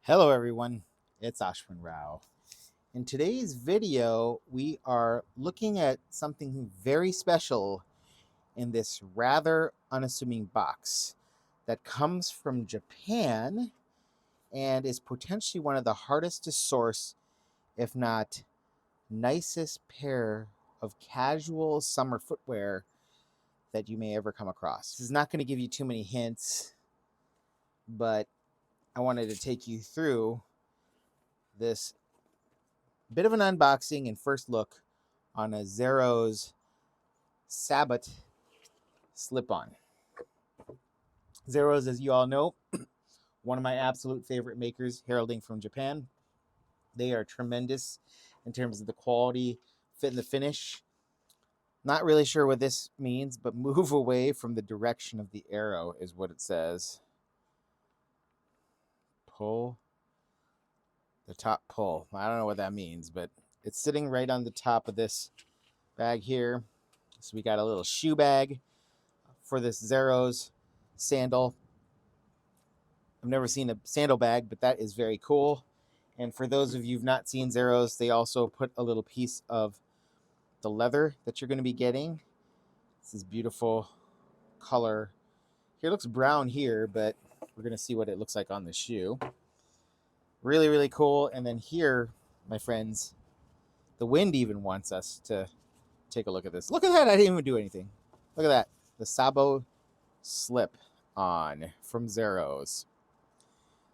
Hello everyone, it's Ashwin Rao. In today's video, we are looking at something very special in this rather unassuming box that comes from Japan and is potentially one of the hardest to source, if not nicest pair of casual summer footwear that you may ever come across. This is not going to give you too many hints, but I wanted to take you through this bit of an unboxing and first look on a Zerrow's Sabot slip-on. Zerrow's, as you all know, one of my absolute favorite makers, heralding from Japan. They are tremendous in terms of the quality, fit, and the finish. Not really sure what this means, but move away from the direction of the arrow is what it says. Pull. The top pull. I don't know what that means, but it's sitting right on the top of this bag here. So we got a little shoe bag for this Zerrow's sandal. I've never seen a sandal bag, but that is very cool. And for those of you who've not seen Zerrow's, they also put a little piece of the leather that you're going to be getting. This is beautiful color. Here it looks brown here, but we're going to see what it looks like on the shoe. Really, really cool. And then here, my friends, the wind even wants us to take a look at this. Look at that. I didn't even do anything. Look at that. The Sabot slip on from Zerrow's.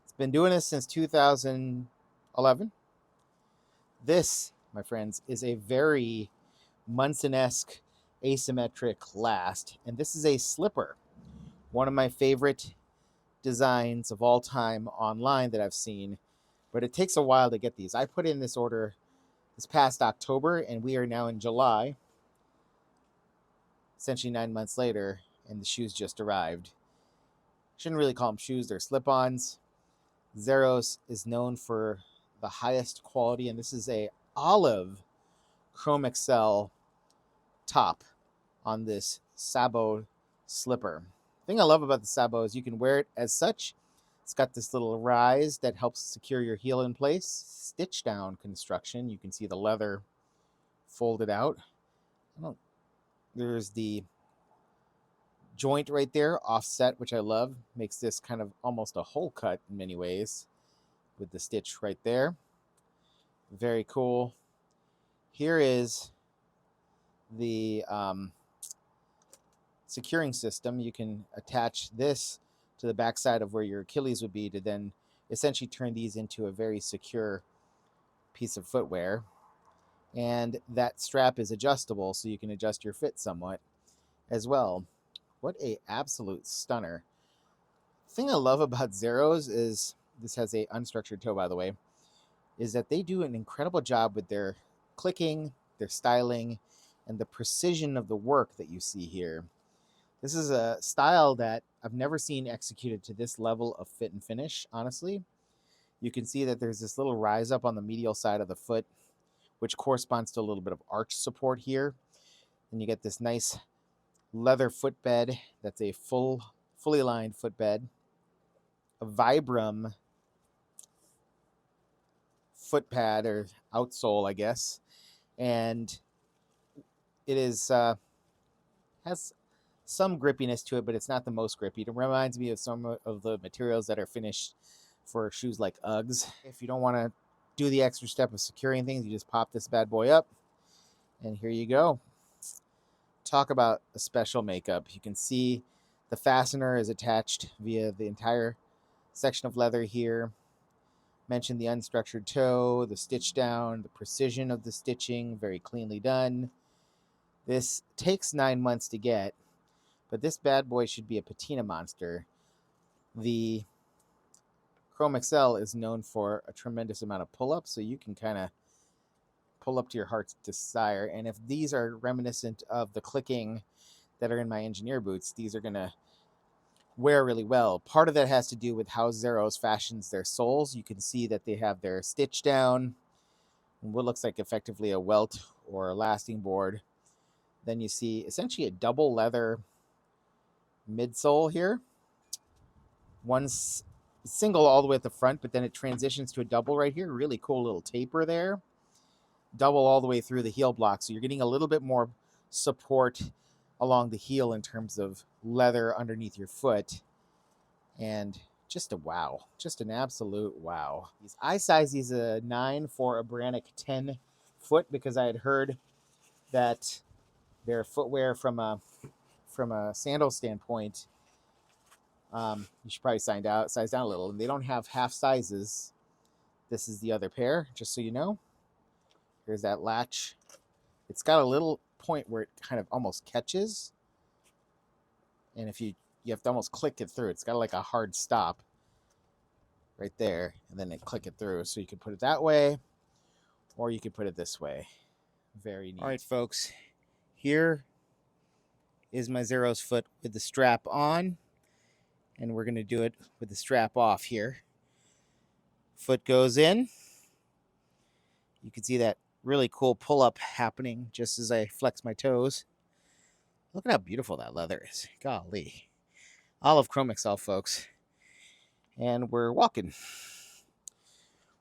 It's been doing this since 2011. This, my friends, is a very Munson-esque asymmetric last, and this is a slipper. One of my favorite designs of all time online that I've seen, but it takes a while to get these. I put in this order this past October, and we are now in July, essentially 9 months later, and the shoes just arrived. Shouldn't really call them shoes, they're slip-ons. Zerrow's is known for the highest quality, and this is a olive Chrome Excel top on this Sabot slipper. The thing I love about the Sabot is you can wear it as such. It's got this little rise that helps secure your heel in place. Stitch down construction. You can see the leather folded out. There's the joint right there, offset, which I love. Makes this kind of almost a hole cut in many ways with the stitch right there. Very cool. Here is the securing system. You can attach this to the backside of where your Achilles would be to then essentially turn these into a very secure piece of footwear. And that strap is adjustable, so you can adjust your fit somewhat as well. What a absolute stunner. The thing I love about Zerrow's is, this has a unstructured toe by the way, is that they do an incredible job with their clicking, their styling, and the precision of the work that you see here. This is a style that I've never seen executed to this level of fit and finish, honestly. You can see that there's this little rise up on the medial side of the foot, which corresponds to a little bit of arch support here. And you get this nice leather footbed that's a fully lined footbed. A Vibram foot pad or outsole, I guess. And it is has some grippiness to it, but it's not the most grippy. It reminds me of some of the materials that are finished for shoes like Uggs. If you don't want to do the extra step of securing things, you just pop this bad boy up, and here you go. Talk about a special makeup. You can see the fastener is attached via the entire section of leather here. Mentioned the unstructured toe, the stitch down, the precision of the stitching, very cleanly done. This takes 9 months to get, but this bad boy should be a patina monster. The Chrome Excel is known for a tremendous amount of pull-up, so you can kind of pull up to your heart's desire. And if these are reminiscent of the clicking that are in my engineer boots, these are going to wear really well. Part of that has to do with how Zerrow's fashions their soles. You can see that they have their stitch down, what looks like effectively a welt or a lasting board. Then you see essentially a double leather midsole here. One single all the way at the front, but then it transitions to a double right here. Really cool little taper there. Double all the way through the heel block. So you're getting a little bit more support along the heel in terms of leather underneath your foot. And just a wow. Just an absolute wow. I size these a 9 for a Brannick 10 foot because I had heard that their footwear from a sandal standpoint, you should probably size down a little. They don't have half sizes. This is the other pair, just so you know. Here's that latch. It's got a little point where it kind of almost catches. And if you have to almost click it through. It's got like a hard stop right there. And then click it through. So you can put it that way, or you could put it this way. Very neat. All right, folks. Here is my Zerrow's foot with the strap on. And we're going to do it with the strap off here. Foot goes in. You can see that really cool pull-up happening just as I flex my toes. Look at how beautiful that leather is. Golly. Olive Chrome XL, folks. And we're walking.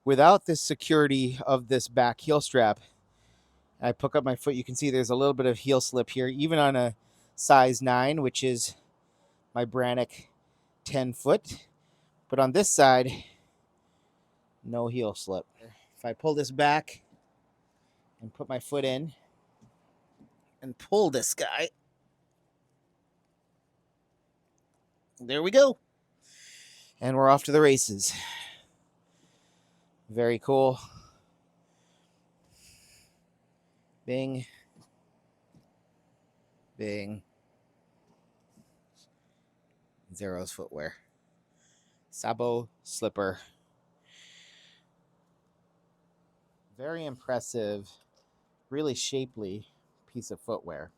Without the security of this back heel strap, I pick up my foot. You can see there's a little bit of heel slip here, even on a size 9, which is my Brannick 10 foot. But on this side, no heel slip. If I pull this back and put my foot in and pull this guy, there we go. And we're off to the races. Very cool. Bing. Bing. Zerrow's footwear. Sabot slipper. Very impressive, really shapely piece of footwear.